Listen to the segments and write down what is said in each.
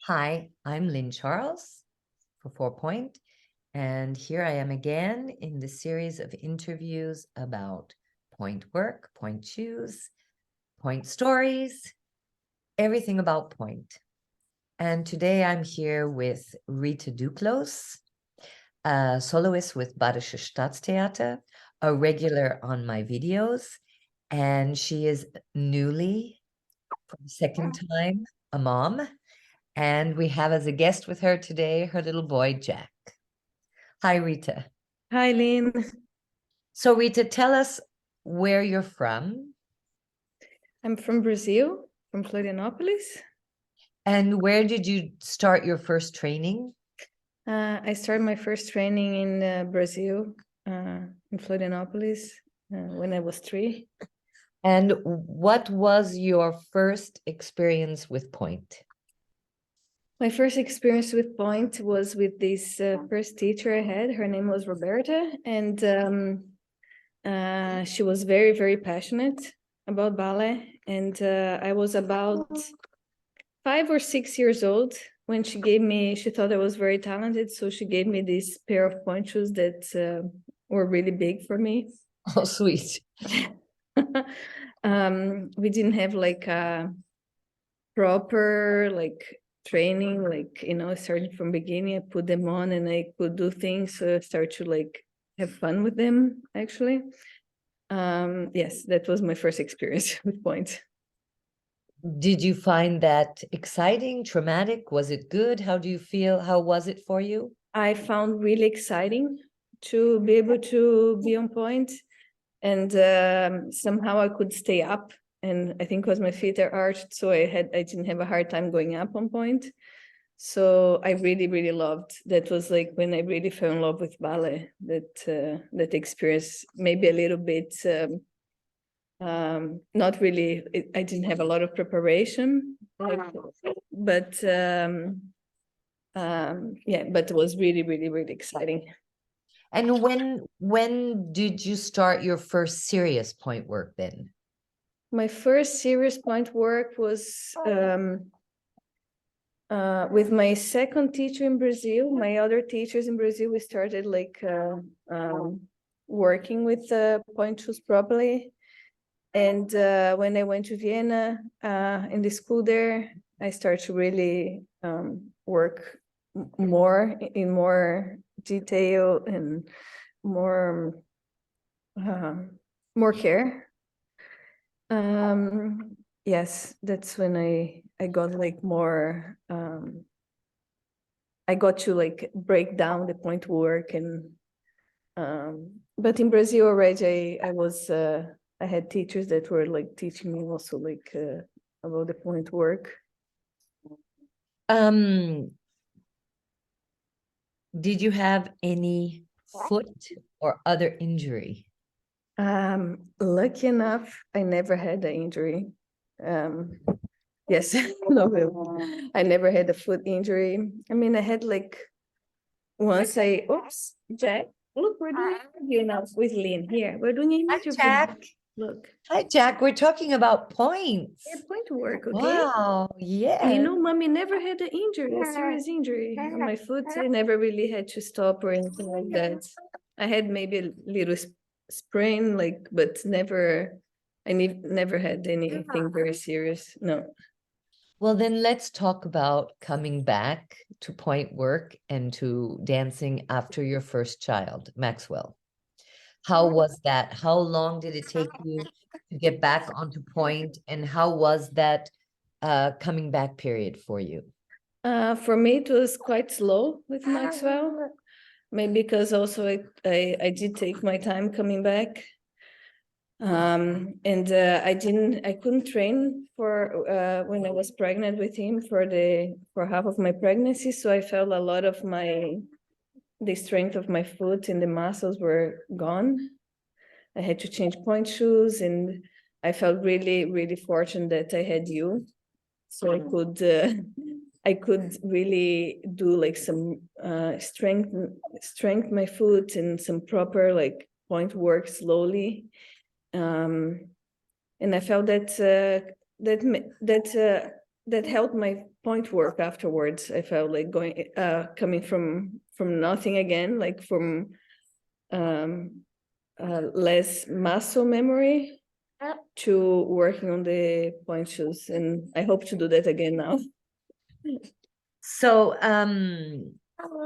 Hi, I'm Lynn Charles for 4pointe, and here I am again in the series of interviews about point work, point shoes, point stories, everything about point. And today I'm here with Rita Duclos, a soloist with Badische Staatstheater, a regular on my videos, and she is newly, for the second time, a mom. And we have as a guest with her today her little boy, Jack. Hi, Rita. Hi, Lynn. So, Rita, tell us where you're from I'm from Brazil, from Florianopolis. and where did you start your first training? I started my first training in Brazil, in Florianopolis, when I was 3. And what was your first experience with point? My first experience with point was with this first teacher I had. Her name was Roberta, and she was very, very passionate about ballet. And I was about 5 or 6 years old when she thought I was very talented, so she gave me this pair of point shoes that were really big for me. Oh, sweet. We didn't have like a proper training, starting from beginning. I put them on and I could do things, so I start to have fun with them, actually. Yes, that was my first experience with point. Did you find that exciting, traumatic? Was it good? How do you feel? How was it for you? I found really exciting to be able to be on point, and somehow I could stay up. And I think because my feet are arched, so I didn't have a hard time going up on point. So I really, really loved. That was like when I really fell in love with ballet. That experience, maybe a little bit. Not really. I didn't have a lot of preparation, but yeah, but it was really, really, really exciting. And when did you start your first serious point work then? My first serious point work was with my second teacher in Brazil. My other teachers in Brazil, we started working with point shoes properly. And when I went to Vienna in the school there, I started to really work more in more detail and more more care. Yes, that's when I got more. I got to break down the point work, and but in Brazil already I had teachers that were teaching me also about the point work. Did you have any foot or other injury? Lucky enough, I never had an injury. Yes, no, I never had a foot injury. I mean, I had once oops, Jack, look, we're doing an interview now with Lynn here. We're doing an Hi, interview. Jack. Look, Hi, Jack. We're talking about points. yeah, point work, okay? Wow. And Yeah. mommy never had an injury, a serious injury on my foot. I never really had to stop or anything like that. I had maybe a little sprain, but never, never had anything very serious. No. Well, then let's talk about coming back to point work and to dancing after your first child, Maxwell. How was that? How long did it take you to get back onto point, and how was that coming back period for you? For me, it was quite slow with Maxwell. Maybe because also I did take my time coming back. And I couldn't train for when I was pregnant with him for half of my pregnancy. So I felt a lot of the strength of my foot and the muscles were gone. I had to change point shoes, and I felt really, really fortunate that I had you. So I could really do some strength my foot and some proper point work slowly. And I felt that that helped my point work afterwards. I felt like going coming from nothing again, like from less muscle memory to working on the point shoes, and I hope to do that again now. So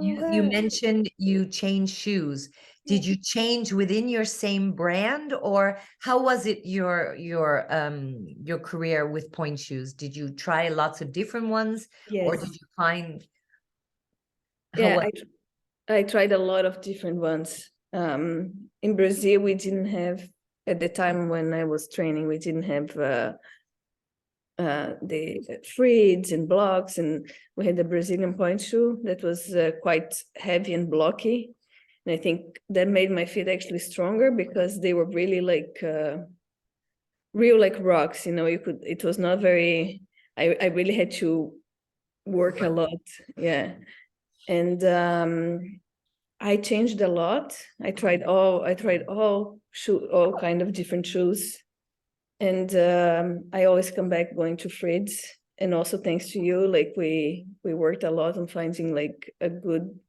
you mentioned you changed shoes. Did you change within your same brand, or how was it your career with point shoes? Did you try lots of different ones, or did Yes, you find how yeah, was I tried a lot of different ones. In Brazil, we didn't have, at the time when I was training, we didn't have the threads and blocks, and we had the Brazilian point shoe that was quite heavy and blocky. And I think that made my feet actually stronger because they were really like real like rocks. You know, it was not very, I really had to work a lot. Yeah. And I changed a lot. I tried all kind of different shoes. And I always come back going to Fred's. And also thanks to you, like we worked a lot on finding like a good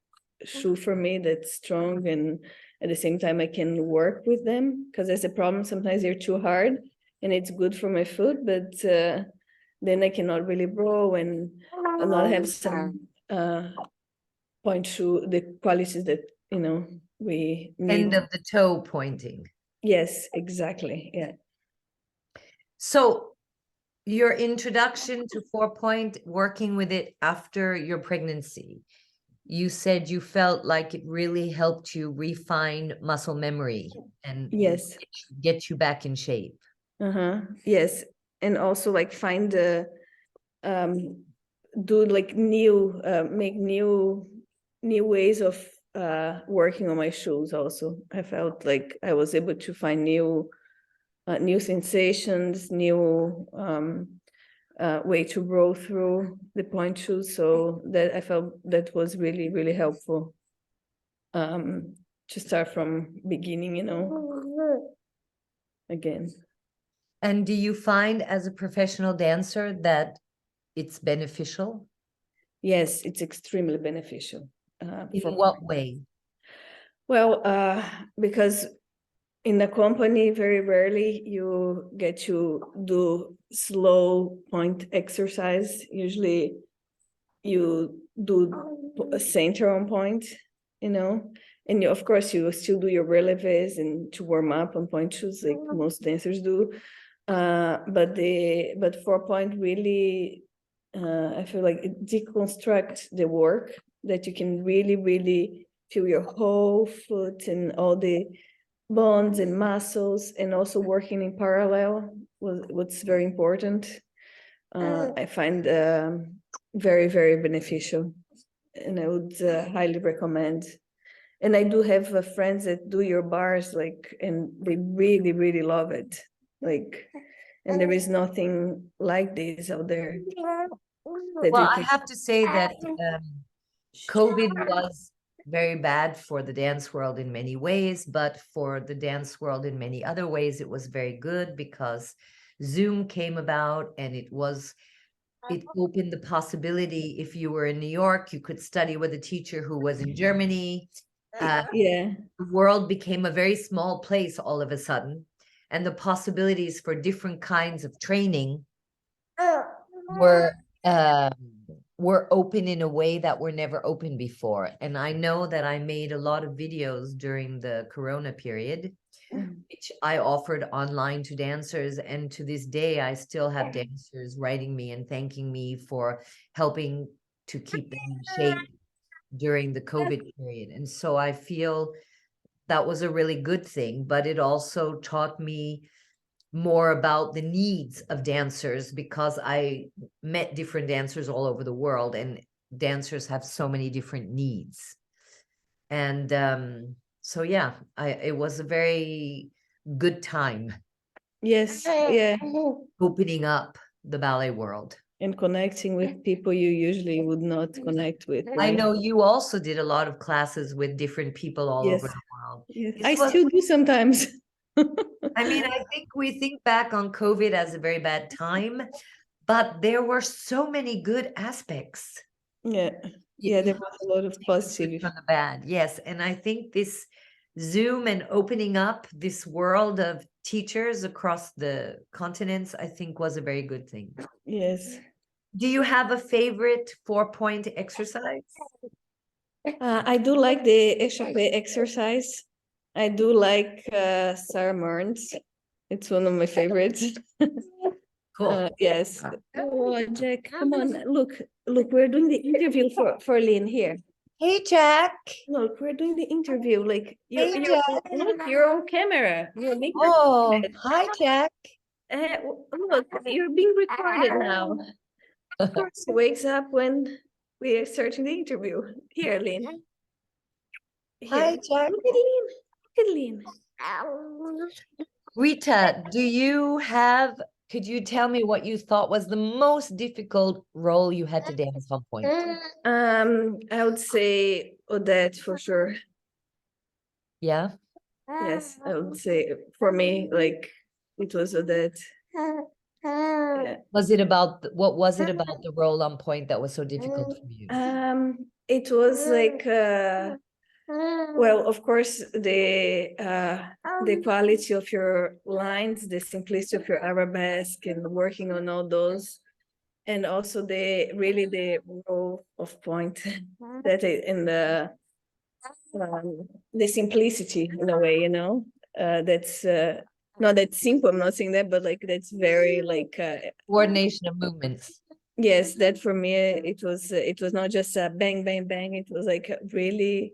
shoe for me that's strong, and at the same time I can work with them, because there's a problem sometimes they're too hard and it's good for my foot, but then I cannot really row and not have some point shoe, the qualities that we end need. of the toe pointing? Yes, exactly. Yeah. So your introduction to 4-point, working with it after your pregnancy, you said you felt like it really helped you refine muscle memory and Yes. get you back in shape. Yes. And also like find the do like new make new ways of working on my shoes. Also, I felt like I was able to find new sensations, new way to roll through the point shoes. So that I felt that was really, really helpful to start from beginning, again. And do you find as a professional dancer that it's beneficial? Yes, it's extremely beneficial. In what way? Well, because in the company, very rarely you get to do slow point exercise. Usually you do a center on point, and of course you still do your releves and to warm up on point shoes like most dancers do. But 4-point really, I feel like it deconstructs the work, that you can really, really feel your whole foot and all the bones and muscles, and also working in parallel what's very important. I find very, very beneficial, and I would highly recommend. And I do have friends that do your bars, like, and they really, really love it. Like, and there is nothing like this out there. Well, I have to say that COVID was very bad for the dance world in many ways, but for the dance world in many other ways, it was very good because Zoom came about, and it opened the possibility. If you were in New York, you could study with a teacher who was in Germany. Yeah. The world became a very small place all of a sudden, and the possibilities for different kinds of training were um, were open in a way that were never open before. And I know that I made a lot of videos during the Corona period, which I offered online to dancers. And to this day, I still have dancers writing me and thanking me for helping to keep them in shape during the COVID period. And so I feel that was a really good thing, but it also taught me more about the needs of dancers, because I met different dancers all over the world, and dancers have so many different needs. And so yeah, it was a very good time Yes. Yeah. opening up the ballet world. And connecting with people you usually would not connect with. I Right? know you also did a lot of classes with different people all Yes. over the world. Yes. It I was, still do sometimes. I mean, I think we think back on COVID as a very bad time, but there were so many good aspects. Yeah. You- Yeah, you there was a lot of take the good positive. from the bad, yes. And I think this Zoom and opening up this world of teachers across the continents, I think was a very good thing. Yes. Do you have a favorite 4-point exercise? I do like the échappée exercise. I do like Sarah Mearns. It's one of my favorites. Cool. Yes. Oh, Jack, come on. Look, we're doing the interview for Lynn here. Hey, Jack. Look, we're doing the interview. Like Hey, look, you're on camera. You're being Oh, recorded. hi, Jack. Look, you're being recorded now. Of course, he wakes up when we are starting the interview. Here, Lynn. Hi, Here. Jack. Look at Lynn. Look at Lynn. Rita, could you tell me what you thought was the most difficult role you had to dance on point? I would say Odette for sure. Yeah. Yes, I would say for me, like it was Odette. Yeah. What was it about the role on point that was so difficult for you? It was like well, of course, the quality of your lines, the simplicity of your arabesque, and working on all those, and also the role of point that in the simplicity in a way, you know, that's not that simple. I'm not saying that, but like that's very like Coordination of movements. yes, that for me it was not just a bang bang bang. It was like really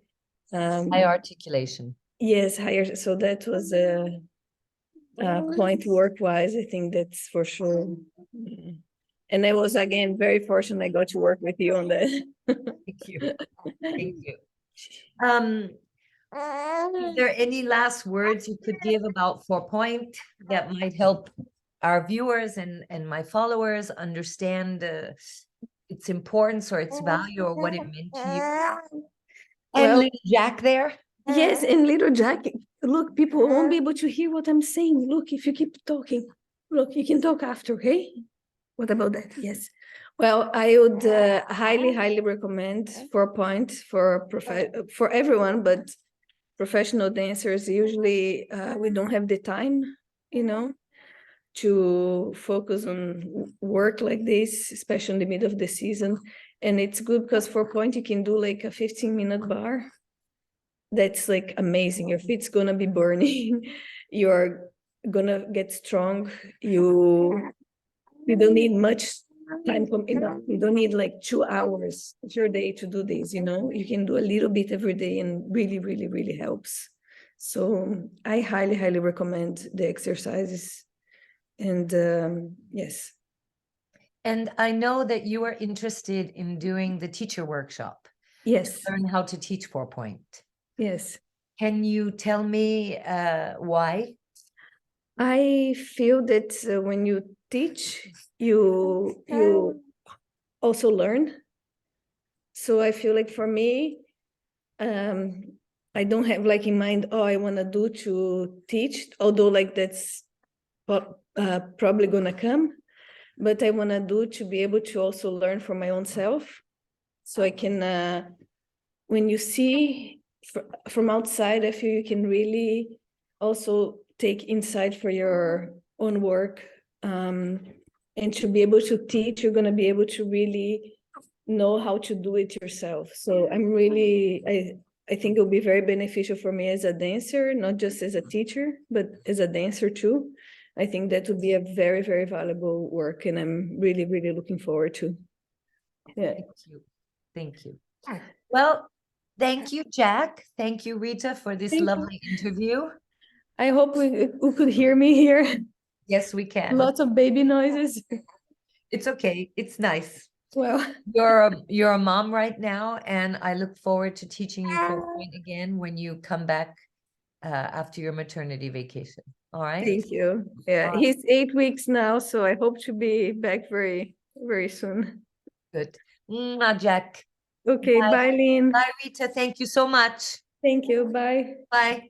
High articulation. yes, higher. So that was a point work-wise. I think that's for sure. And I was again very fortunate I got to work with you on that. Thank you. Thank you. Is there any last words you could give about 4-point that might help our viewers and my followers understand its importance or its value or what it meant to you? And Well, little Jack there. yes, and little Jack, look, people won't be able to hear what I'm saying. Look, if you keep talking, look, you can talk after, okay? What about that? Yes. Well, I would highly, highly recommend 4-point for everyone, but professional dancers usually we don't have the time, you know, to focus on work like this, especially in the middle of the season. And it's good because 4-point you can do like a 15-minute bar. That's like amazing. Your feet's gonna be burning. You're gonna get strong. You don't need much time. You don't need like 2 hours of your day to do this. You know, you can do a little bit every day, and really, really, really helps. So I highly, highly recommend the exercises. And yes. And I know that you are interested in doing the teacher workshop. Yes. Learn how to teach 4-point. Yes. Can you tell me why? I feel that when you teach, you also learn. So I feel like for me, I don't have like in mind, oh, I want to do to teach, although like that's probably gonna come, but I want to do to be able to also learn for my own self. So I can, when you see from outside, I feel you can really also take insight for your own work. And to be able to teach, you're going to be able to really know how to do it yourself. So I'm really, I think it'll be very beneficial for me as a dancer, not just as a teacher, but as a dancer too. I think that would be a very, very valuable work, and I'm really, really looking forward to. Yeah. Thank you. Thank you. Well, thank you, Jack. Thank you, Rita, for this lovely interview. I hope we could hear me here. Yes, we can. Lots of baby noises. It's okay. It's nice. Well, You're a mom right now, and I look forward to teaching you 4-point again when you come back after your maternity vacation. All right. thank you. Yeah, he's 8 weeks now, so I hope to be back very, very soon. Good. Mwah, Jack. Okay, bye, Lynn. Bye, Rita. Thank you so much. Thank you. Bye. Bye.